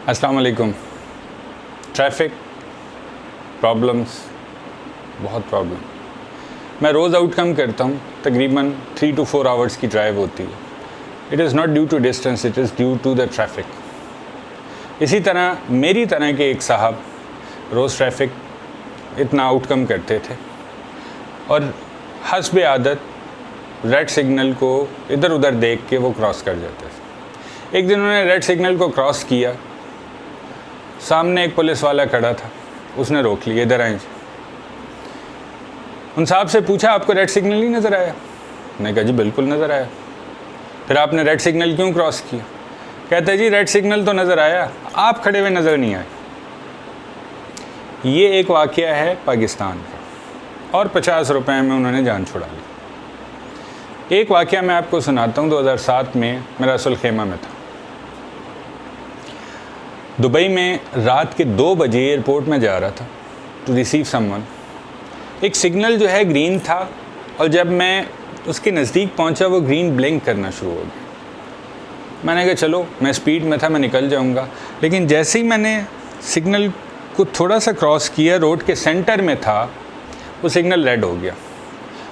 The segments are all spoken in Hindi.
अस्सलाम वालेकुम। ट्रैफिक प्रॉब्लम्स, बहुत प्रॉब्लम। मैं रोज़ आउटकम करता हूँ, तकरीबन 3 to 4 आवर्स की ड्राइव होती है। It is not due to distance, it is due to the traffic. इसी तरह मेरी तरह के एक साहब रोज़ ट्रैफिक इतना आउटकम करते थे और हस्बे आदत रेड सिग्नल को इधर उधर देख के वो क्रॉस कर जाते थे। एक दिन उन्होंने रेड सिग्नल को क्रॉस किया, सामने एक पुलिस वाला खड़ा था, उसने रोक लिया, इधर आए। उन साहब से पूछा, आपको रेड सिग्नल नहीं नज़र आया? मैंने कहा जी बिल्कुल नज़र आया। फिर आपने रेड सिग्नल क्यों क्रॉस किया? कहते जी रेड सिग्नल तो नज़र आया, आप खड़े हुए नज़र नहीं आए। ये एक वाक़या है पाकिस्तान का, और 50 रुपए में उन्होंने जान छुड़ा ली। एक वाक़या मैं आपको सुनाता हूँ। 2007 में मैं रसूल खेमा में था, दुबई में। रात के 2 बजे एयरपोर्ट में जा रहा था टू रिसीव समवन। एक सिग्नल जो है ग्रीन था, और जब मैं उसके नज़दीक पहुंचा वो ग्रीन ब्लिंक करना शुरू हो गया। मैंने कहा चलो, मैं स्पीड में था, मैं निकल जाऊंगा। लेकिन जैसे ही मैंने सिग्नल को थोड़ा सा क्रॉस किया, रोड के सेंटर में था, वो सिग्नल रेड हो गया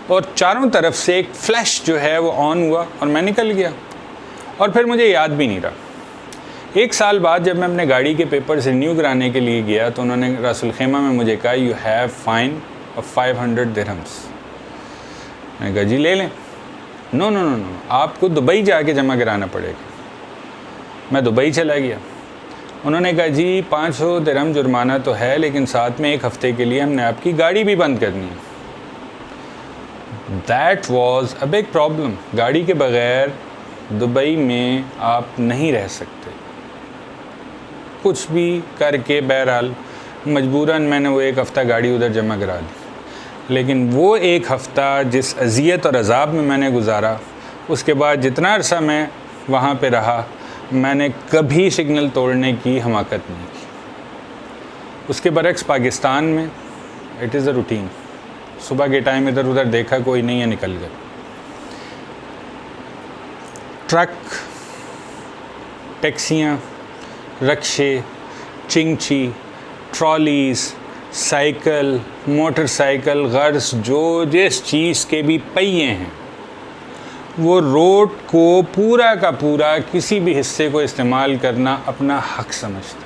और चारों तरफ से एक फ्लैश जो है वो ऑन हुआ और मैं निकल गया। और फिर मुझे याद भी नहीं रहा। 1 साल बाद जब मैं अपने गाड़ी के पेपर्स रिन्यू कराने के लिए गया तो उन्होंने रसूल खेमा में मुझे कहा, you have fine of 500 dirhams. मैंने कहा जी ले लें। नो नो नो नो, आपको दुबई जाके जमा कराना पड़ेगा। मैं दुबई चला गया। उन्होंने कहा जी 500 दिरहम जुर्माना तो है, लेकिन साथ में 1 हफ़्ते के लिए हमने आपकी गाड़ी भी बंद करनी है। That was a big problem. गाड़ी के बग़ैर दुबई में आप नहीं रह सकते। कुछ भी करके बहरहाल मजबूरन मैंने वो 1 हफ़्ता गाड़ी उधर जमा करा दी। लेकिन वो 1 हफ़्ता जिस अज़ियत और अज़ाब में मैंने गुजारा, उसके बाद जितना अरसा मैं वहाँ पे रहा, मैंने कभी सिग्नल तोड़ने की हमाकत नहीं की। उसके बरक्स पाकिस्तान में इट इज़ अ रूटीन। सुबह के टाइम इधर उधर देखा, कोई नहीं है, निकल गया। ट्रक, टैक्सियाँ, रक्शे, चिंगची, ट्रॉलीज़, साइकिल, मोटरसाइकिल, गर्स, जो जिस चीज़ के भी पहिए हैं, वो रोड को पूरा का पूरा किसी भी हिस्से को इस्तेमाल करना अपना हक समझता,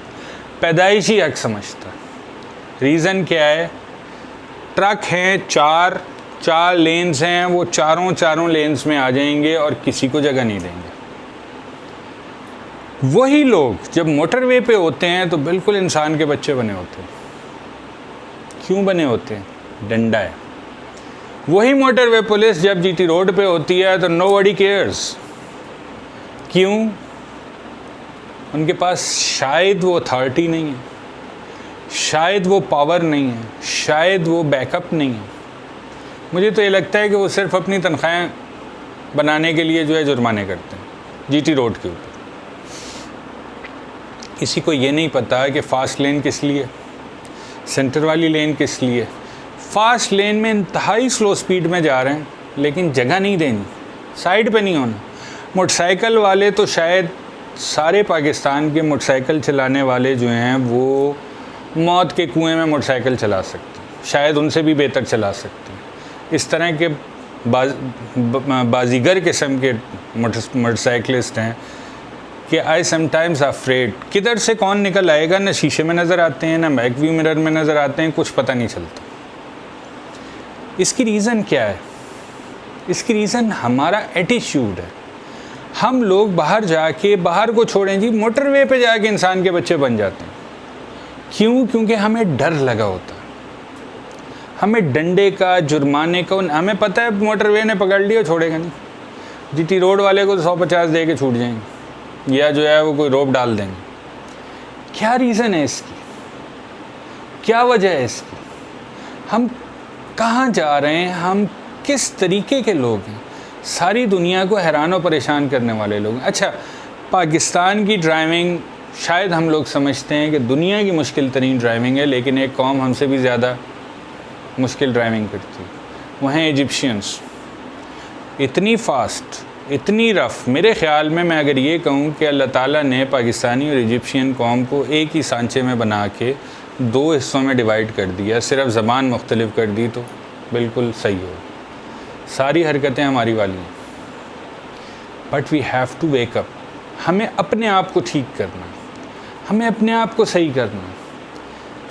पैदाइशी हक समझता। रीज़न क्या है? ट्रक हैं, चार लेन्स हैं, वो चारों लेन्स में आ जाएंगे और किसी को जगह नहीं देंगे। वही लोग जब मोटरवे पे होते हैं तो बिल्कुल इंसान के बच्चे बने होते हैं। क्यों बने होते हैं? डंडा है। वही मोटरवे पुलिस जब जीटी रोड पे होती है तो नोबडी केयर्स। क्यों? उनके पास शायद वो अथॉरिटी नहीं है, शायद वो पावर नहीं है, शायद वो बैकअप नहीं है। मुझे तो ये लगता है कि वो सिर्फ अपनी तनख्वाहें बनाने के लिए जो है जुर्माने करते हैं जीटी रोड के ऊपर। किसी को ये नहीं पता कि फ़ास्ट लेन किस लिए, सेंटर वाली लेन किस लिए। फ़ास्ट लेन में इंतहाई स्लो स्पीड में जा रहे हैं, लेकिन जगह नहीं देनी, साइड पे नहीं होना। मोटरसाइकिल वाले तो शायद सारे पाकिस्तान के मोटरसाइकिल चलाने वाले जो हैं वो मौत के कुएं में मोटरसाइकिल चला सकते हैं, शायद उनसे भी बेहतर चला सकते हैं। इस तरह के बाजीगर किस्म के मोटरसाइकिलिस्ट हैं कि आई समटाइम्स अफ्रेड किधर से कौन निकल आएगा। ना शीशे में नज़र आते हैं, ना बैक व्यू मिरर में नज़र आते हैं, कुछ पता नहीं चलता। इसकी रीज़न क्या है? इसकी रीज़न हमारा एटीट्यूड है। हम लोग बाहर जाके, बाहर को छोड़ें जी, मोटरवे पे जाके इंसान के बच्चे बन जाते हैं। क्यों? क्योंकि हमें डर लगा होता है, हमें डंडे का, जुर्माने का। हमें पता है मोटरवे ने पकड़ लिया, छोड़ेगा नहीं। जीटी रोड वाले को 150 दे के छूट जाएंगे, या जो है वो कोई रोप डाल देंगे। क्या रीज़न है इसकी? क्या वजह है इसकी? हम कहाँ जा रहे हैं? हम किस तरीके के लोग हैं? सारी दुनिया को हैरान और परेशान करने वाले लोग हैं। अच्छा, पाकिस्तान की ड्राइविंग शायद हम लोग समझते हैं कि दुनिया की मुश्किल तरीन ड्राइविंग है, लेकिन एक कौम हमसे भी ज़्यादा मुश्किल ड्राइविंग करती है। वो हैं इजिप्शियंस। इतनी फास्ट, इतनी रफ़, मेरे ख़्याल में मैं अगर ये कहूँ कि अल्लाह ताला ने पाकिस्तानी और इजिप्शियन कौम को एक ही सांचे में बना के 2 हिस्सों में डिवाइड कर दिया, सिर्फ ज़बान मुख्तलिफ कर दी, तो बिल्कुल सही हो। सारी हरकतें हमारी वाली हैं, but we have to wake up. हमें अपने आप को ठीक करना, हमें अपने आप को सही करना।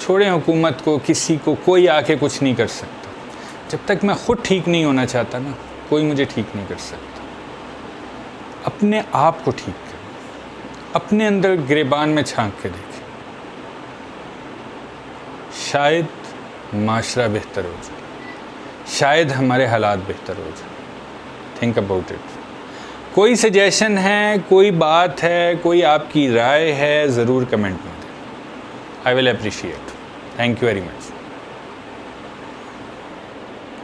छोड़ें हुकूमत को, किसी को, कोई आके कुछ नहीं कर सकता। जब तक मैं ख़ुद ठीक नहीं होना चाहता ना, कोई मुझे ठीक नहीं कर सकता। अपने आप को ठीक करें, अपने अंदर गिरेबान में झांक के देखें, शायद माशरा बेहतर हो जाए, शायद हमारे हालात बेहतर हो जाए। Think about it. कोई सजेशन है, कोई बात है, कोई आपकी राय है, ज़रूर कमेंट में दें। I will appreciate. Thank you very much.